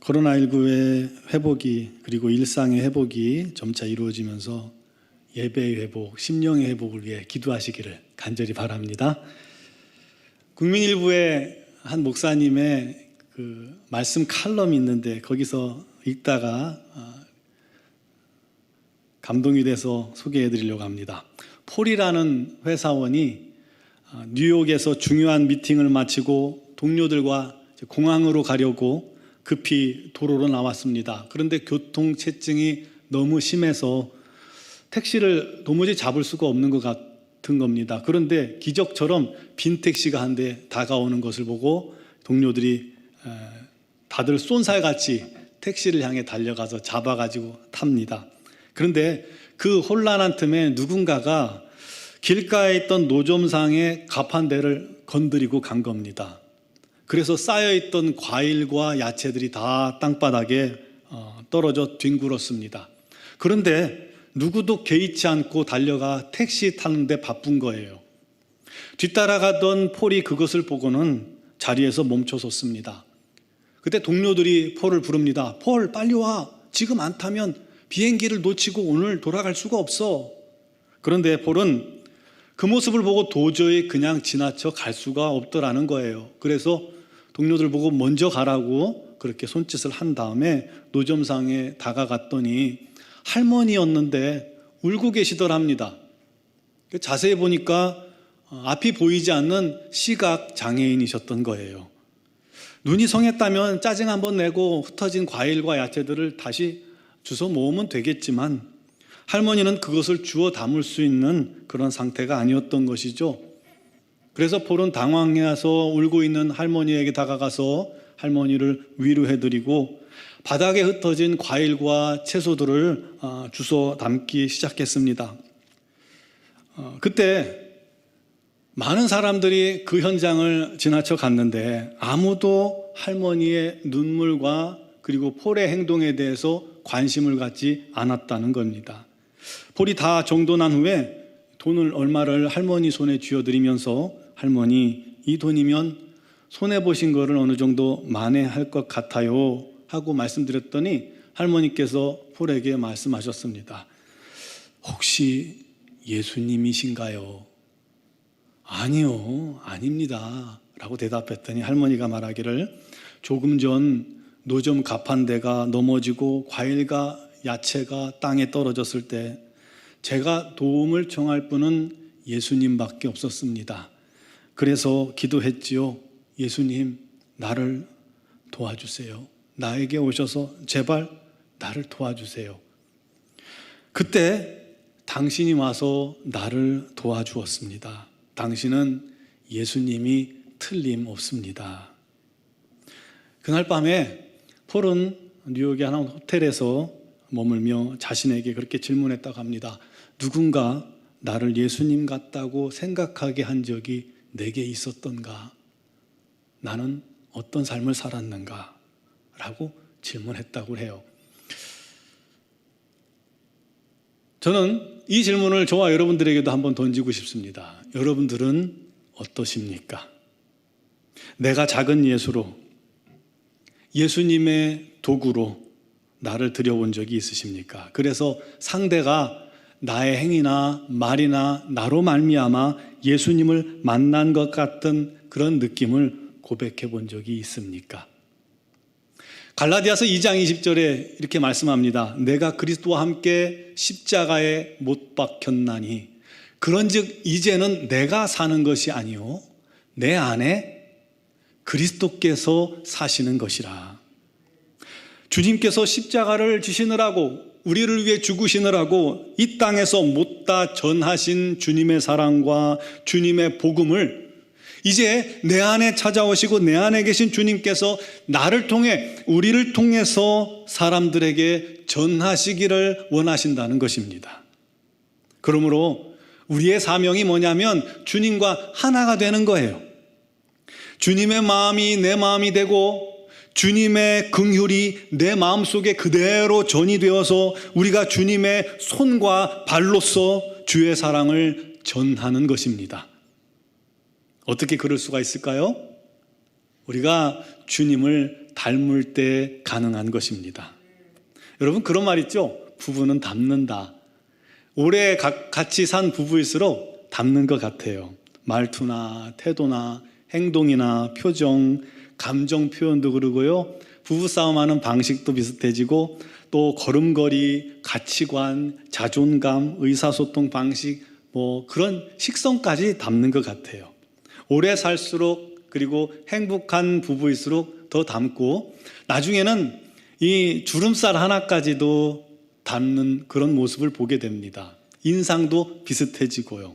코로나19의 회복이 그리고 일상의 회복이 점차 이루어지면서 예배의 회복, 심령의 회복을 위해 기도하시기를 간절히 바랍니다. 국민일보의 한 목사님의 그 말씀 칼럼이 있는데 거기서 읽다가 감동이 돼서 소개해 드리려고 합니다. 폴이라는 회사원이 뉴욕에서 중요한 미팅을 마치고 동료들과 공항으로 가려고 급히 도로로 나왔습니다. 그런데 교통체증이 너무 심해서 택시를 도무지 잡을 수가 없는 것 같은 겁니다. 그런데 기적처럼 빈 택시가 한 대 다가오는 것을 보고 동료들이 다들 쏜살같이 택시를 향해 달려가서 잡아가지고 탑니다. 그런데 그 혼란한 틈에 누군가가 길가에 있던 노점상의 가판대를 건드리고 간 겁니다. 그래서 쌓여있던 과일과 야채들이 다 땅바닥에 떨어져 뒹굴었습니다. 그런데 누구도 개의치 않고 달려가 택시 타는데 바쁜 거예요. 뒤따라가던 폴이 그것을 보고는 자리에서 멈춰섰습니다. 그때 동료들이 폴을 부릅니다. 폴, 빨리 와. 지금 안 타면 비행기를 놓치고 오늘 돌아갈 수가 없어. 그런데 폴은 그 모습을 보고 도저히 그냥 지나쳐 갈 수가 없더라는 거예요. 그래서 동료들 보고 먼저 가라고 그렇게 손짓을 한 다음에 노점상에 다가갔더니 할머니였는데 울고 계시더랍니다. 자세히 보니까 앞이 보이지 않는 시각 장애인이셨던 거예요. 눈이 성했다면 짜증 한번 내고 흩어진 과일과 야채들을 다시 주워 모으면 되겠지만 할머니는 그것을 주워 담을 수 있는 그런 상태가 아니었던 것이죠. 그래서 폴은 당황해서 울고 있는 할머니에게 다가가서 할머니를 위로해드리고 바닥에 흩어진 과일과 채소들을 주워 담기 시작했습니다. 그때 많은 사람들이 그 현장을 지나쳐 갔는데 아무도 할머니의 눈물과 그리고 폴의 행동에 대해서 관심을 갖지 않았다는 겁니다. 폴이 다 정돈한 후에 돈을 얼마를 할머니 손에 쥐어드리면서 할머니, 이 돈이면 손해보신 거를 어느 정도 만회할 것 같아요 하고 말씀드렸더니 할머니께서 폴에게 말씀하셨습니다. 혹시 예수님이신가요? 아니요, 아닙니다 라고 대답했더니 할머니가 말하기를 조금 전 노점 가판대가 넘어지고 과일과 야채가 땅에 떨어졌을 때 제가 도움을 청할 분은 예수님밖에 없었습니다. 그래서 기도했지요. 예수님, 나를 도와주세요. 나에게 오셔서 제발 나를 도와주세요. 그때 당신이 와서 나를 도와주었습니다. 당신은 예수님이 틀림없습니다. 그날 밤에 폴은 뉴욕의 한 호텔에서 머물며 자신에게 그렇게 질문했다고 합니다. 누군가 나를 예수님 같다고 생각하게 한 적이 내게 있었던가? 나는 어떤 삶을 살았는가? 라고 질문했다고 해요. 저는 이 질문을 저와 여러분들에게도 한번 던지고 싶습니다. 여러분들은 어떠십니까? 내가 작은 예수로 예수님의 도구로 나를 드려본 적이 있으십니까? 그래서 상대가 나의 행위나 말이나 나로 말미암아 예수님을 만난 것 같은 그런 느낌을 고백해 본 적이 있습니까? 갈라디아서 2장 20절에 이렇게 말씀합니다. 내가 그리스도와 함께 십자가에 못 박혔나니 그런즉 이제는 내가 사는 것이 아니요 내 안에 그리스도께서 사시는 것이라. 주님께서 십자가를 지시느라고 우리를 위해 죽으시느라고 이 땅에서 못다 전하신 주님의 사랑과 주님의 복음을 이제 내 안에 찾아오시고 내 안에 계신 주님께서 나를 통해 우리를 통해서 사람들에게 전하시기를 원하신다는 것입니다. 그러므로 우리의 사명이 뭐냐면 주님과 하나가 되는 거예요. 주님의 마음이 내 마음이 되고 주님의 긍휼이 내 마음속에 그대로 전이 되어서 우리가 주님의 손과 발로서 주의 사랑을 전하는 것입니다. 어떻게 그럴 수가 있을까요? 우리가 주님을 닮을 때 가능한 것입니다. 여러분, 그런 말 있죠? 부부는 닮는다. 오래 같이 산 부부일수록 닮는 것 같아요. 말투나 태도나 행동이나 표정, 감정 표현도 그러고요. 부부싸움하는 방식도 비슷해지고 또 걸음걸이, 가치관, 자존감, 의사소통 방식, 그런 식성까지 닮는 것 같아요. 오래 살수록, 그리고 행복한 부부일수록 더 닮고, 나중에는 이 주름살 하나까지도 닮는 그런 모습을 보게 됩니다. 인상도 비슷해지고요.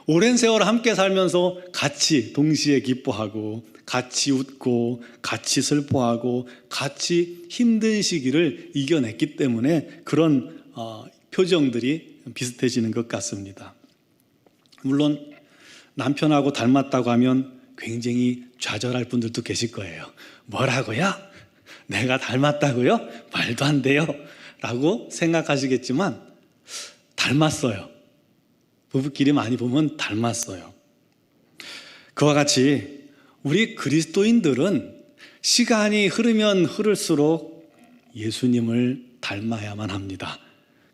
오랜 세월 함께 살면서 같이 동시에 기뻐하고, 같이 웃고, 같이 슬퍼하고, 같이 힘든 시기를 이겨냈기 때문에 그런 표정들이 비슷해지는 것 같습니다. 물론 남편하고 닮았다고 하면 굉장히 좌절할 분들도 계실 거예요. 뭐라고요? 내가 닮았다고요? 말도 안 돼요 라고 생각하시겠지만 닮았어요. 부부끼리 많이 보면 닮았어요. 그와 같이 우리 그리스도인들은 시간이 흐르면 흐를수록 예수님을 닮아야만 합니다.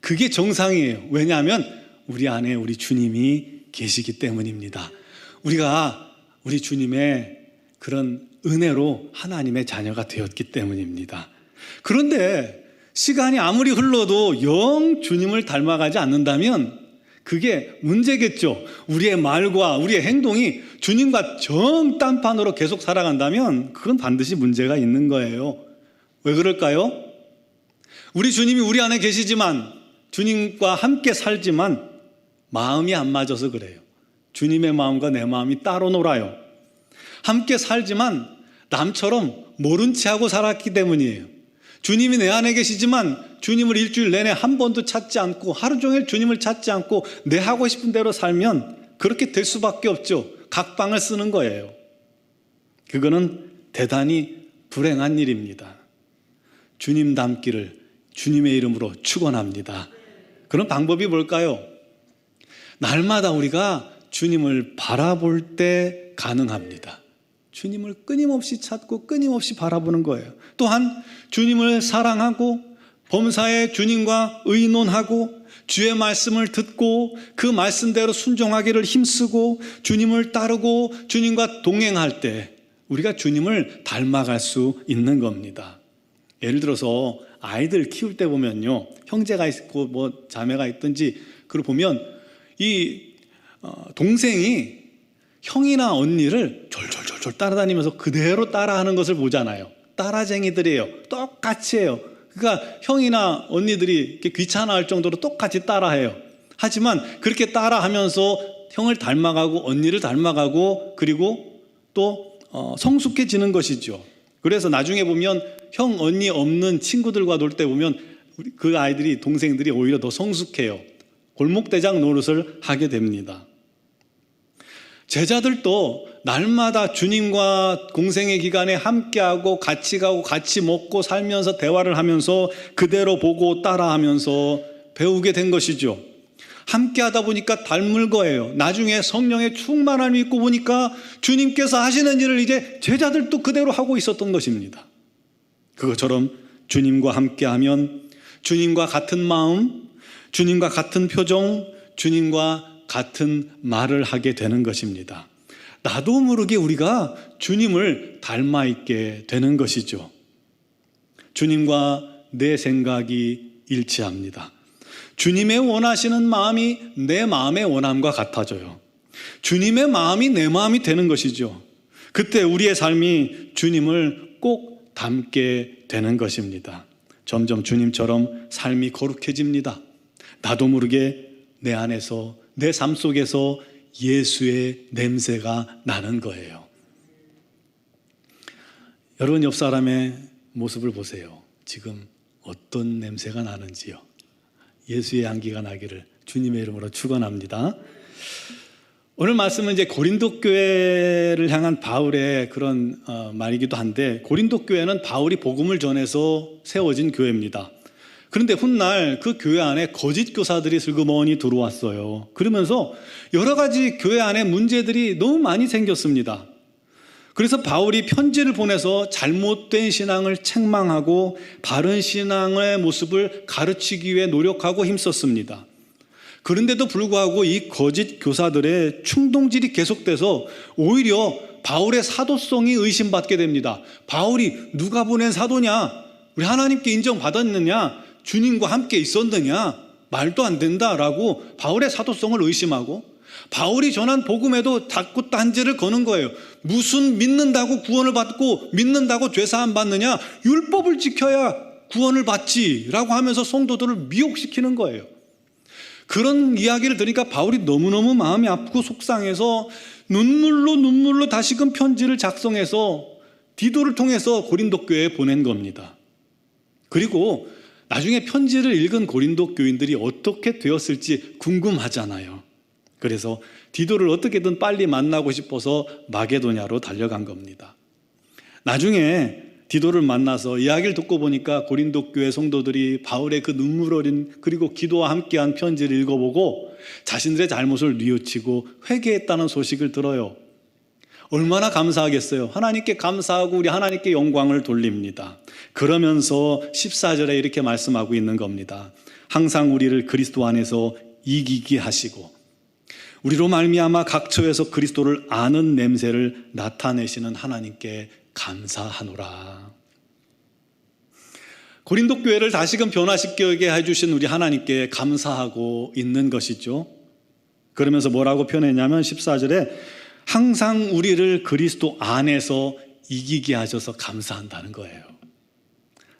그게 정상이에요. 왜냐하면 우리 안에 우리 주님이 계시기 때문입니다. 우리가 우리 주님의 그런 은혜로 하나님의 자녀가 되었기 때문입니다. 그런데 시간이 아무리 흘러도 영 주님을 닮아가지 않는다면 그게 문제겠죠. 우리의 말과 우리의 행동이 주님과 정딴판으로 계속 살아간다면 그건 반드시 문제가 있는 거예요. 왜 그럴까요? 우리 주님이 우리 안에 계시지만, 주님과 함께 살지만 마음이 안 맞아서 그래요. 주님의 마음과 내 마음이 따로 놀아요. 함께 살지만 남처럼 모른 채 하고 살았기 때문이에요. 주님이 내 안에 계시지만 주님을 일주일 내내 한 번도 찾지 않고, 하루 종일 주님을 찾지 않고 내 하고 싶은 대로 살면 그렇게 될 수밖에 없죠. 각방을 쓰는 거예요. 그거는 대단히 불행한 일입니다. 주님 닮기를 주님의 이름으로 축원합니다. 그런 방법이 뭘까요? 날마다 우리가 주님을 바라볼 때 가능합니다. 주님을 끊임없이 찾고 끊임없이 바라보는 거예요. 또한 주님을 사랑하고 범사에 주님과 의논하고 주의 말씀을 듣고 그 말씀대로 순종하기를 힘쓰고 주님을 따르고 주님과 동행할 때 우리가 주님을 닮아갈 수 있는 겁니다. 예를 들어서 아이들 키울 때 보면요, 형제가 있고 자매가 있든지 그걸 보면 이 동생이 형이나 언니를 졸졸졸졸 따라다니면서 그대로 따라하는 것을 보잖아요. 따라쟁이들이에요. 똑같이 해요. 그러니까 형이나 언니들이 이렇게 귀찮아할 정도로 똑같이 따라해요. 하지만 그렇게 따라하면서 형을 닮아가고 언니를 닮아가고 그리고 또 성숙해지는 것이죠. 그래서 나중에 보면 형, 언니 없는 친구들과 놀 때 보면 그 아이들이, 동생들이 오히려 더 성숙해요. 골목대장 노릇을 하게 됩니다. 제자들도 날마다 주님과 공생의 기간에 함께하고 같이 가고 같이 먹고 살면서 대화를 하면서 그대로 보고 따라하면서 배우게 된 것이죠. 함께하다 보니까 닮을 거예요. 나중에 성령의 충만함이 있고 보니까 주님께서 하시는 일을 이제 제자들도 그대로 하고 있었던 것입니다. 그것처럼 주님과 함께하면 주님과 같은 마음, 주님과 같은 표정, 주님과 같은 말을 하게 되는 것입니다. 나도 모르게 우리가 주님을 닮아 있게 되는 것이죠. 주님과 내 생각이 일치합니다. 주님의 원하시는 마음이 내 마음의 원함과 같아져요. 주님의 마음이 내 마음이 되는 것이죠. 그때 우리의 삶이 주님을 꼭 닮게 되는 것입니다. 점점 주님처럼 삶이 거룩해집니다. 나도 모르게 내 안에서, 내 삶 속에서 예수의 냄새가 나는 거예요. 여러분, 옆 사람의 모습을 보세요. 지금 어떤 냄새가 나는지요. 예수의 향기가 나기를 주님의 이름으로 축원합니다. 오늘 말씀은 이제 고린도 교회를 향한 바울의 그런 말이기도 한데, 고린도 교회는 바울이 복음을 전해서 세워진 교회입니다. 그런데 훗날 그 교회 안에 거짓 교사들이 슬그머니 들어왔어요. 그러면서 여러 가지 교회 안에 문제들이 너무 많이 생겼습니다. 그래서 바울이 편지를 보내서 잘못된 신앙을 책망하고 바른 신앙의 모습을 가르치기 위해 노력하고 힘썼습니다. 그런데도 불구하고 이 거짓 교사들의 충동질이 계속돼서 오히려 바울의 사도성이 의심받게 됩니다. 바울이 누가 보낸 사도냐? 우리 하나님께 인정받았느냐? 주님과 함께 있었느냐? 말도 안 된다라고 바울의 사도성을 의심하고, 바울이 전한 복음에도 자꾸 딴지를 거는 거예요. 무슨 믿는다고 구원을 받고 믿는다고 죄사함 받느냐? 율법을 지켜야 구원을 받지라고 하면서 성도들을 미혹시키는 거예요. 그런 이야기를 들으니까 바울이 너무너무 마음이 아프고 속상해서 눈물로 다시금 편지를 작성해서 디도를 통해서 고린도 교회에 보낸 겁니다. 그리고 나중에 편지를 읽은 고린도 교인들이 어떻게 되었을지 궁금하잖아요. 그래서 디도를 어떻게든 빨리 만나고 싶어서 마게도냐로 달려간 겁니다. 나중에 디도를 만나서 이야기를 듣고 보니까 고린도 교회 성도들이 바울의 그 눈물 어린 그리고 기도와 함께한 편지를 읽어보고 자신들의 잘못을 뉘우치고 회개했다는 소식을 들어요. 얼마나 감사하겠어요. 하나님께 감사하고 우리 하나님께 영광을 돌립니다. 그러면서 14절에 이렇게 말씀하고 있는 겁니다. 항상 우리를 그리스도 안에서 이기게 하시고 우리로 말미암아 각 처에서 그리스도를 아는 냄새를 나타내시는 하나님께 감사하노라. 고린도 교회를 다시금 변화시키게 해주신 우리 하나님께 감사하고 있는 것이죠. 그러면서 뭐라고 표현했냐면 14절에 항상 우리를 그리스도 안에서 이기게 하셔서 감사한다는 거예요.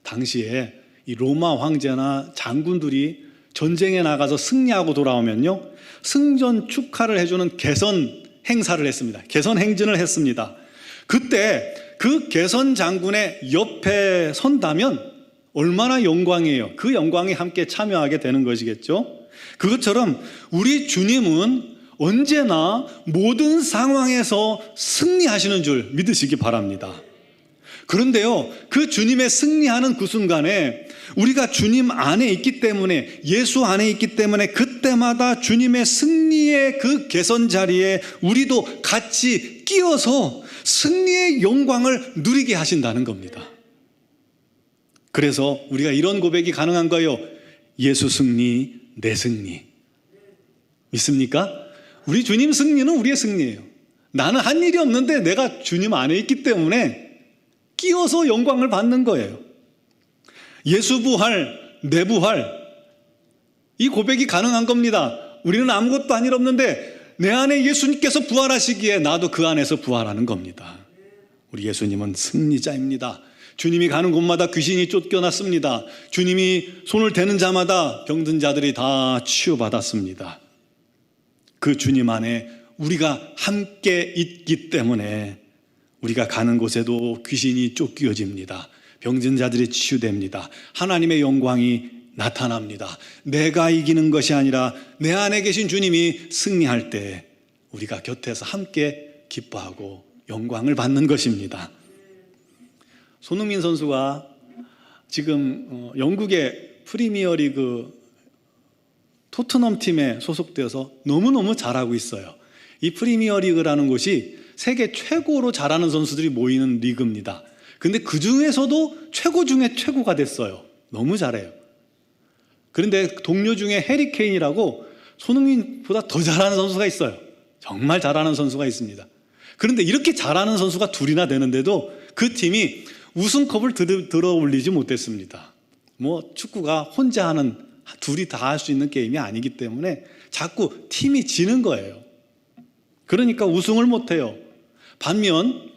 당시에 이 로마 황제나 장군들이 전쟁에 나가서 승리하고 돌아오면요, 승전 축하를 해주는 개선 행사를 했습니다. 개선 행진을 했습니다. 그때 그 개선 장군의 옆에 선다면 얼마나 영광이에요. 그 영광에 함께 참여하게 되는 것이겠죠. 그것처럼 우리 주님은 언제나 모든 상황에서 승리하시는 줄 믿으시기 바랍니다. 그런데요, 그 주님의 승리하는 그 순간에 우리가 주님 안에 있기 때문에, 예수 안에 있기 때문에 그때마다 주님의 승리의 그 개선 자리에 우리도 같이 끼어서 승리의 영광을 누리게 하신다는 겁니다. 그래서 우리가 이런 고백이 가능한 거예요. 예수 승리, 내 승리. 믿습니까? 우리 주님 승리는 우리의 승리예요. 나는 한 일이 없는데 내가 주님 안에 있기 때문에 끼어서 영광을 받는 거예요. 예수 부활, 내 부활, 이 고백이 가능한 겁니다. 우리는 아무것도 한 일 없는데 내 안에 예수님께서 부활하시기에 나도 그 안에서 부활하는 겁니다. 우리 예수님은 승리자입니다. 주님이 가는 곳마다 귀신이 쫓겨났습니다. 주님이 손을 대는 자마다 병든 자들이 다 치유받았습니다. 그 주님 안에 우리가 함께 있기 때문에 우리가 가는 곳에도 귀신이 쫓겨집니다. 병든 자들이 치유됩니다. 하나님의 영광이 나타납니다. 내가 이기는 것이 아니라 내 안에 계신 주님이 승리할 때 우리가 곁에서 함께 기뻐하고 영광을 받는 것입니다. 손흥민 선수가 지금 영국의 프리미어리그 토트넘 팀에 소속되어서 너무너무 잘하고 있어요. 이 프리미어리그라는 곳이 세계 최고로 잘하는 선수들이 모이는 리그입니다. 근데 그 중에서도 최고 중에 최고가 됐어요. 너무 잘해요. 그런데 동료 중에 해리 케인이라고 손흥민보다 더 잘하는 선수가 있어요. 정말 잘하는 선수가 있습니다. 그런데 이렇게 잘하는 선수가 둘이나 되는데도 그 팀이 우승컵을 들어 올리지 못했습니다. 축구가 혼자 하는, 둘이 다 할 수 있는 게임이 아니기 때문에 자꾸 팀이 지는 거예요. 그러니까 우승을 못해요. 반면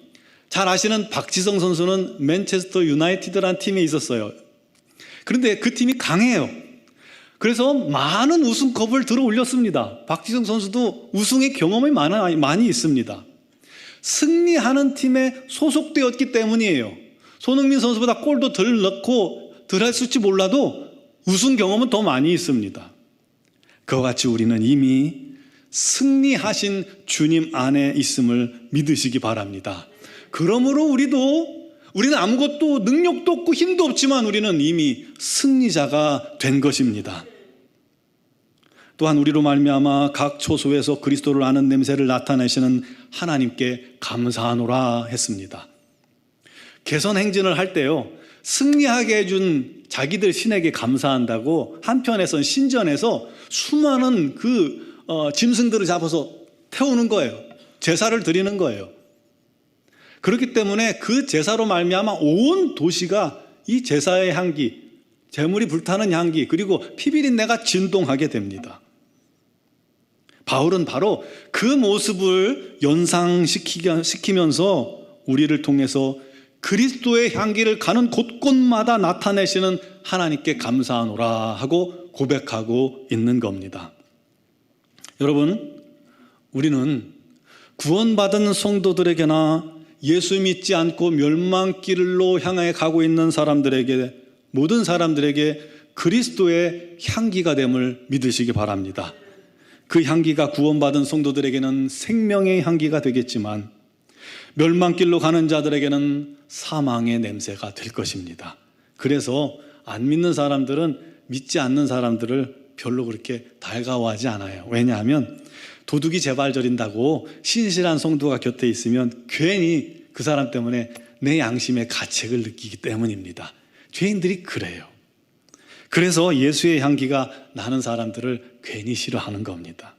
잘 아시는 박지성 선수는 맨체스터 유나이티드라는 팀에 있었어요. 그런데 그 팀이 강해요. 그래서 많은 우승컵을 들어 올렸습니다. 박지성 선수도 우승의 경험이 많이 있습니다. 승리하는 팀에 소속되었기 때문이에요. 손흥민 선수보다 골도 덜 넣고 덜 했을지 몰라도 우승 경험은 더 많이 있습니다. 그와 같이 우리는 이미 승리하신 주님 안에 있음을 믿으시기 바랍니다. 그러므로 우리는 아무것도 능력도 없고 힘도 없지만 우리는 이미 승리자가 된 것입니다. 또한 우리로 말미암아 각 초소에서 그리스도를 아는 냄새를 나타내시는 하나님께 감사하노라 했습니다. 개선 행진을 할 때요, 승리하게 해준 자기들 신에게 감사한다고 한편에선 신전에서 수많은 짐승들을 잡아서 태우는 거예요. 제사를 드리는 거예요. 그렇기 때문에 그 제사로 말미암아 온 도시가 이 제사의 향기, 제물이 불타는 향기, 그리고 피비린내가 진동하게 됩니다. 바울은 바로 그 모습을 연상시키면서 우리를 통해서 그리스도의 향기를 가는 곳곳마다 나타내시는 하나님께 감사하노라 하고 고백하고 있는 겁니다. 여러분, 우리는 구원받은 성도들에게나 예수 믿지 않고 멸망길로 향해 가고 있는 사람들에게, 모든 사람들에게 그리스도의 향기가 됨을 믿으시기 바랍니다. 그 향기가 구원받은 성도들에게는 생명의 향기가 되겠지만 멸망길로 가는 자들에게는 사망의 냄새가 될 것입니다. 그래서 안 믿는 사람들은 믿지 않는 사람들을 별로 그렇게 달가워하지 않아요. 왜냐하면 도둑이 제발 저린다고 신실한 성도가 곁에 있으면 괜히 그 사람 때문에 내 양심의 가책을 느끼기 때문입니다. 죄인들이 그래요. 그래서 예수의 향기가 나는 사람들을 괜히 싫어하는 겁니다.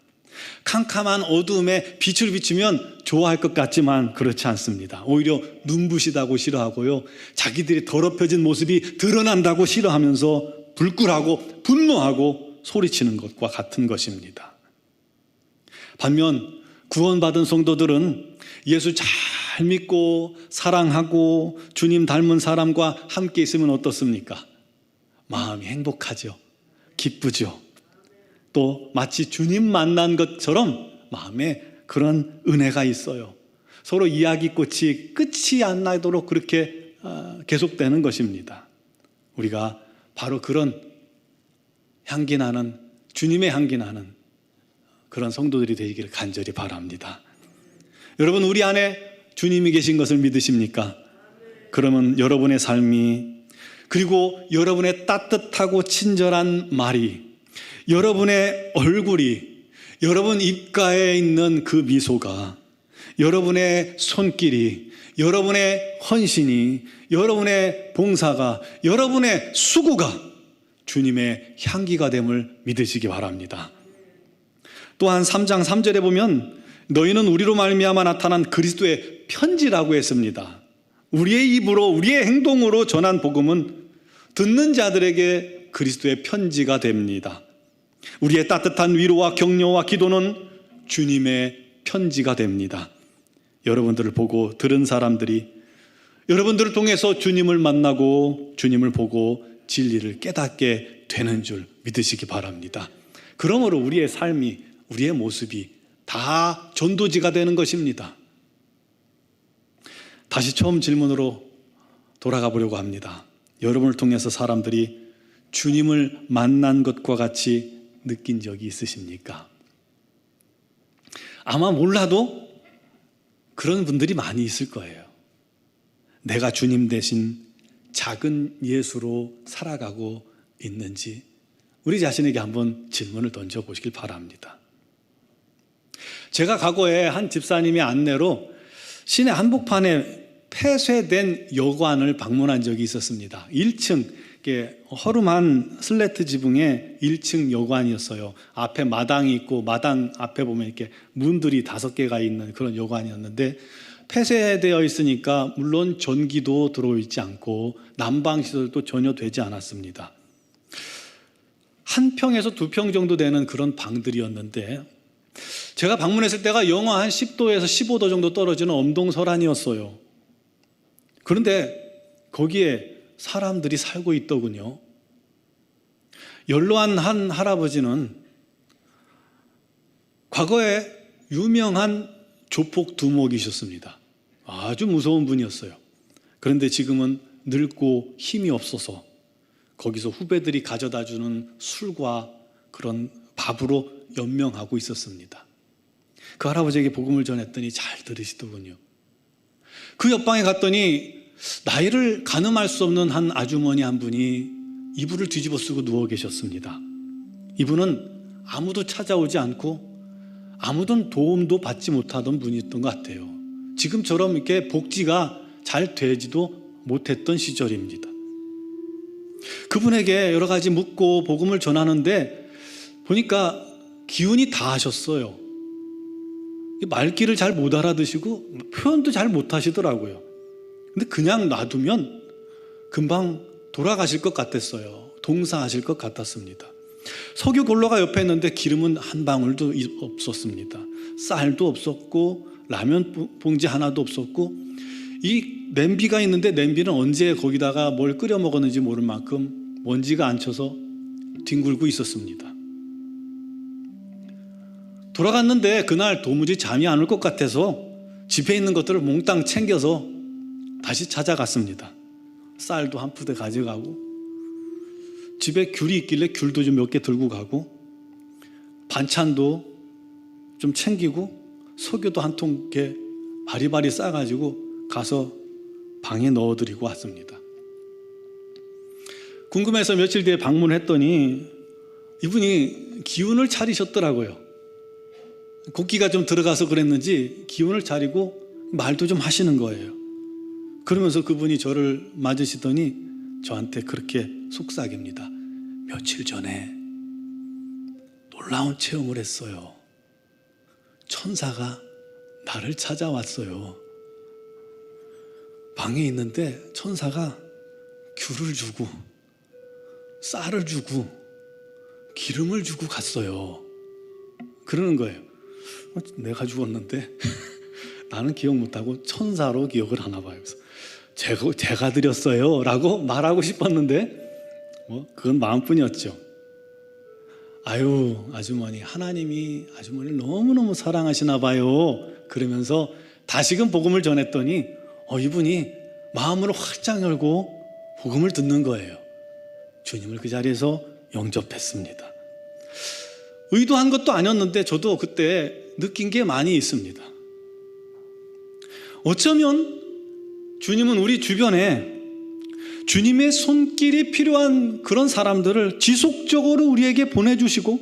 캄캄한 어두움에 빛을 비추면 좋아할 것 같지만 그렇지 않습니다. 오히려 눈부시다고 싫어하고요, 자기들이 더럽혀진 모습이 드러난다고 싫어하면서 불굴하고 분노하고 소리치는 것과 같은 것입니다. 반면 구원받은 성도들은 예수 잘 믿고 사랑하고 주님 닮은 사람과 함께 있으면 어떻습니까? 마음이 행복하죠. 기쁘죠. 또 마치 주님 만난 것처럼 마음에 그런 은혜가 있어요. 서로 이야기꽃이 끝이 안 나도록 그렇게 계속되는 것입니다. 우리가 바로 그런 향기 나는, 주님의 향기 나는 그런 성도들이 되기를 간절히 바랍니다. 여러분, 우리 안에 주님이 계신 것을 믿으십니까? 그러면 여러분의 삶이, 그리고 여러분의 따뜻하고 친절한 말이, 여러분의 얼굴이, 여러분 입가에 있는 그 미소가, 여러분의 손길이, 여러분의 헌신이, 여러분의 봉사가, 여러분의 수고가 주님의 향기가 됨을 믿으시기 바랍니다. 또한 3장 3절에 보면 너희는 우리로 말미암아 나타난 그리스도의 편지라고 했습니다. 우리의 입으로, 우리의 행동으로 전한 복음은 듣는 자들에게 그리스도의 편지가 됩니다. 우리의 따뜻한 위로와 격려와 기도는 주님의 편지가 됩니다. 여러분들을 보고 들은 사람들이 여러분들을 통해서 주님을 만나고 주님을 보고 진리를 깨닫게 되는 줄 믿으시기 바랍니다. 그러므로 우리의 삶이, 우리의 모습이 다 전도지가 되는 것입니다. 다시 처음 질문으로 돌아가 보려고 합니다. 여러분을 통해서 사람들이 주님을 만난 것과 같이 느낀 적이 있으십니까? 아마 몰라도 그런 분들이 많이 있을 거예요. 내가 주님 대신 작은 예수로 살아가고 있는지 우리 자신에게 한번 질문을 던져보시길 바랍니다. 제가 과거에 한 집사님의 안내로 시내 한복판에 폐쇄된 여관을 방문한 적이 있었습니다. 1층, 허름한 슬래트 지붕의 1층 여관이었어요. 앞에 마당이 있고 마당 앞에 보면 이렇게 문들이 5개가 있는 그런 여관이었는데 폐쇄되어 있으니까 물론 전기도 들어오지 않고 난방시설도 전혀 되지 않았습니다. 한 평에서 2평 정도 되는 그런 방들이었는데 제가 방문했을 때가 영하 한 10도에서 15도 정도 떨어지는 엄동설안이었어요. 그런데 거기에 사람들이 살고 있더군요. 연로한 한 할아버지는 과거에 유명한 조폭 두목이셨습니다. 아주 무서운 분이었어요. 그런데 지금은 늙고 힘이 없어서 거기서 후배들이 가져다 주는 술과 그런 밥으로 연명하고 있었습니다. 그 할아버지에게 복음을 전했더니 잘 들으시더군요. 그 옆방에 갔더니 나이를 가늠할 수 없는 한 아주머니 한 분이 이불을 뒤집어 쓰고 누워 계셨습니다. 이분은 아무도 찾아오지 않고 아무도 도움도 받지 못하던 분이었던 것 같아요. 지금처럼 이렇게 복지가 잘 되지도 못했던 시절입니다. 그분에게 여러 가지 묻고 복음을 전하는데 보니까 기운이 다 하셨어요. 말귀를 잘 못 알아듣시고 표현도 잘 못 하시더라고요. 근데 그냥 놔두면 금방 돌아가실 것 같았어요. 동사하실 것 같았습니다. 석유 골로가 옆에 있는데 기름은 한 방울도 없었습니다. 쌀도 없었고 라면 봉지 하나도 없었고, 이 냄비가 있는데 냄비는 언제 거기다가 뭘 끓여 먹었는지 모를 만큼 먼지가 안 쳐서 뒹굴고 있었습니다. 돌아갔는데 그날 도무지 잠이 안 올 것 같아서 집에 있는 것들을 몽땅 챙겨서 다시 찾아갔습니다. 쌀도 한 푸대 가져가고, 집에 귤이 있길래 귤도 좀 몇 개 들고 가고, 반찬도 좀 챙기고, 석유도 한 통 이렇게 바리바리 싸가지고 가서 방에 넣어드리고 왔습니다. 궁금해서 며칠 뒤에 방문했더니 이분이 기운을 차리셨더라고요. 곡기가 좀 들어가서 그랬는지 기운을 차리고 말도 좀 하시는 거예요. 그러면서 그분이 저를 맞으시더니 저한테 그렇게 속삭입니다. 며칠 전에 놀라운 체험을 했어요. 천사가 나를 찾아왔어요. 방에 있는데 천사가 귤을 주고 쌀을 주고 기름을 주고 갔어요. 그러는 거예요. 내가 죽었는데 나는 기억 못하고 천사로 기억을 하나 봐요. 그래서 제가 드렸어요 라고 말하고 싶었는데 그건 마음뿐이었죠. 아유, 아주머니, 하나님이 아주머니를 너무너무 사랑하시나 봐요. 그러면서 다시금 복음을 전했더니 이분이 마음을 활짝 열고 복음을 듣는 거예요. 주님을 그 자리에서 영접했습니다. 의도한 것도 아니었는데 저도 그때 느낀 게 많이 있습니다. 어쩌면 주님은 우리 주변에 주님의 손길이 필요한 그런 사람들을 지속적으로 우리에게 보내주시고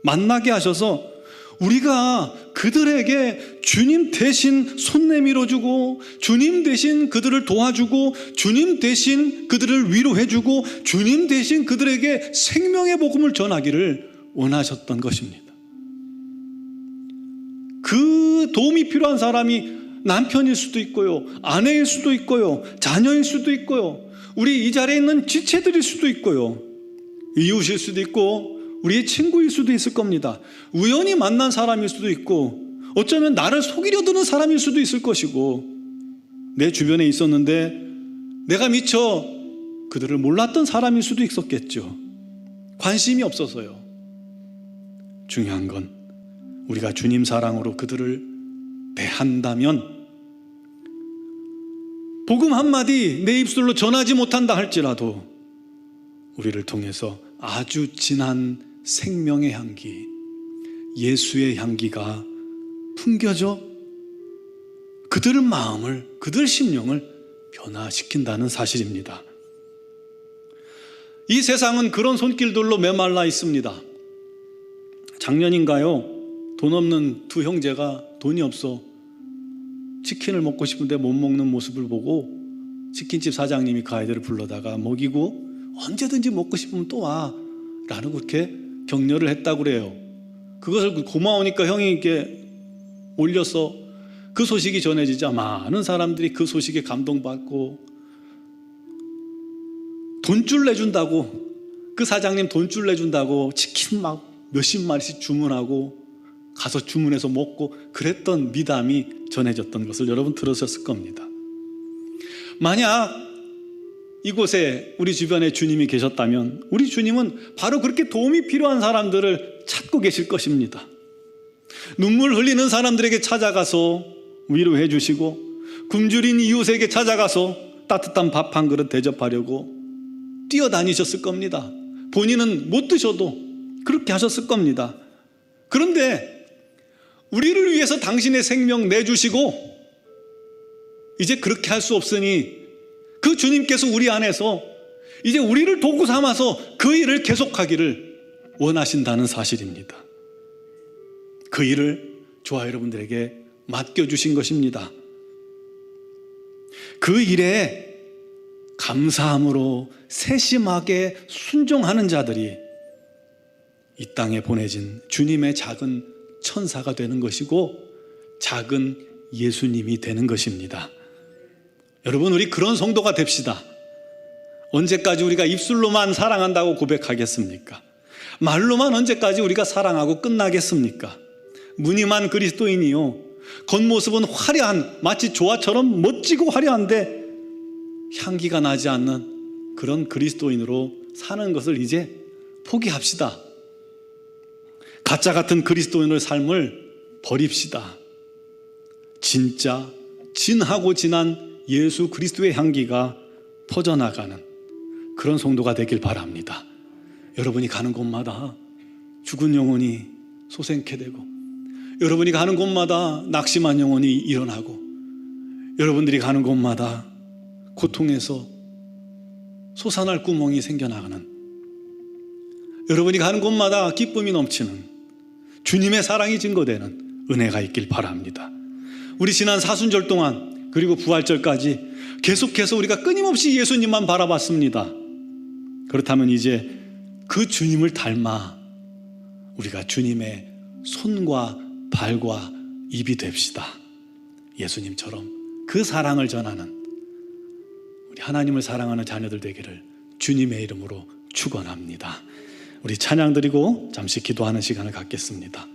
만나게 하셔서 우리가 그들에게 주님 대신 손 내밀어주고, 주님 대신 그들을 도와주고, 주님 대신 그들을 위로해주고, 주님 대신 그들에게 생명의 복음을 전하기를 원하셨던 것입니다. 그 도움이 필요한 사람이 남편일 수도 있고요, 아내일 수도 있고요, 자녀일 수도 있고요, 우리 이 자리에 있는 지체들일 수도 있고요, 이웃일 수도 있고 우리의 친구일 수도 있을 겁니다. 우연히 만난 사람일 수도 있고, 어쩌면 나를 속이려 드는 사람일 수도 있을 것이고, 내 주변에 있었는데 내가 미처 그들을 몰랐던 사람일 수도 있었겠죠. 관심이 없어서요. 중요한 건 우리가 주님 사랑으로 그들을 대한다면, 복음 한마디 내 입술로 전하지 못한다 할지라도 우리를 통해서 아주 진한 생명의 향기, 예수의 향기가 풍겨져 그들의 마음을, 그들 심령을 변화시킨다는 사실입니다. 이 세상은 그런 손길들로 메말라 있습니다. 작년인가요? 돈 없는 두 형제가 돈이 없어 치킨을 먹고 싶은데 못 먹는 모습을 보고 치킨집 사장님이 그 아이들을 불러다가 먹이고 언제든지 먹고 싶으면 또 와 라는 그렇게 격려를 했다고 그래요. 그것을 고마우니까 형이 이렇게 올려서 그 소식이 전해지자 많은 사람들이 그 소식에 감동받고 돈줄 내준다고, 그 사장님 돈줄 내준다고 치킨 막 몇십 마리씩 주문하고 가서 주문해서 먹고 그랬던 미담이 전해졌던 것을 여러분 들으셨을 겁니다. 만약 이곳에 우리 주변에 주님이 계셨다면 우리 주님은 바로 그렇게 도움이 필요한 사람들을 찾고 계실 것입니다. 눈물 흘리는 사람들에게 찾아가서 위로해 주시고, 굶주린 이웃에게 찾아가서 따뜻한 밥 한 그릇 대접하려고 뛰어다니셨을 겁니다. 본인은 못 드셔도 그렇게 하셨을 겁니다. 그런데 우리를 위해서 당신의 생명 내주시고 이제 그렇게 할 수 없으니 그 주님께서 우리 안에서 이제 우리를 도구 삼아서 그 일을 계속하기를 원하신다는 사실입니다. 그 일을 저와 여러분들에게 맡겨주신 것입니다. 그 일에 감사함으로 세심하게 순종하는 자들이 이 땅에 보내진 주님의 작은 천사가 되는 것이고 작은 예수님이 되는 것입니다. 여러분, 우리 그런 성도가 됩시다. 언제까지 우리가 입술로만 사랑한다고 고백하겠습니까? 말로만 언제까지 우리가 사랑하고 끝나겠습니까? 무늬만 그리스도인이요, 겉모습은 화려한, 마치 조화처럼 멋지고 화려한데 향기가 나지 않는 그런 그리스도인으로 사는 것을 이제 포기합시다. 가짜 같은 그리스도인의 삶을 버립시다. 진짜 진하고 진한 예수 그리스도의 향기가 퍼져나가는 그런 성도가 되길 바랍니다. 여러분이 가는 곳마다 죽은 영혼이 소생케 되고, 여러분이 가는 곳마다 낙심한 영혼이 일어나고, 여러분들이 가는 곳마다 고통에서 솟아날 구멍이 생겨나가는, 여러분이 가는 곳마다 기쁨이 넘치는 주님의 사랑이 증거되는 은혜가 있길 바랍니다. 우리 지난 사순절 동안 그리고 부활절까지 계속해서 우리가 끊임없이 예수님만 바라봤습니다. 그렇다면 이제 그 주님을 닮아 우리가 주님의 손과 발과 입이 됩시다. 예수님처럼 그 사랑을 전하는 우리 하나님을 사랑하는 자녀들 되기를 주님의 이름으로 축원합니다. 우리 찬양 드리고 잠시 기도하는 시간을 갖겠습니다.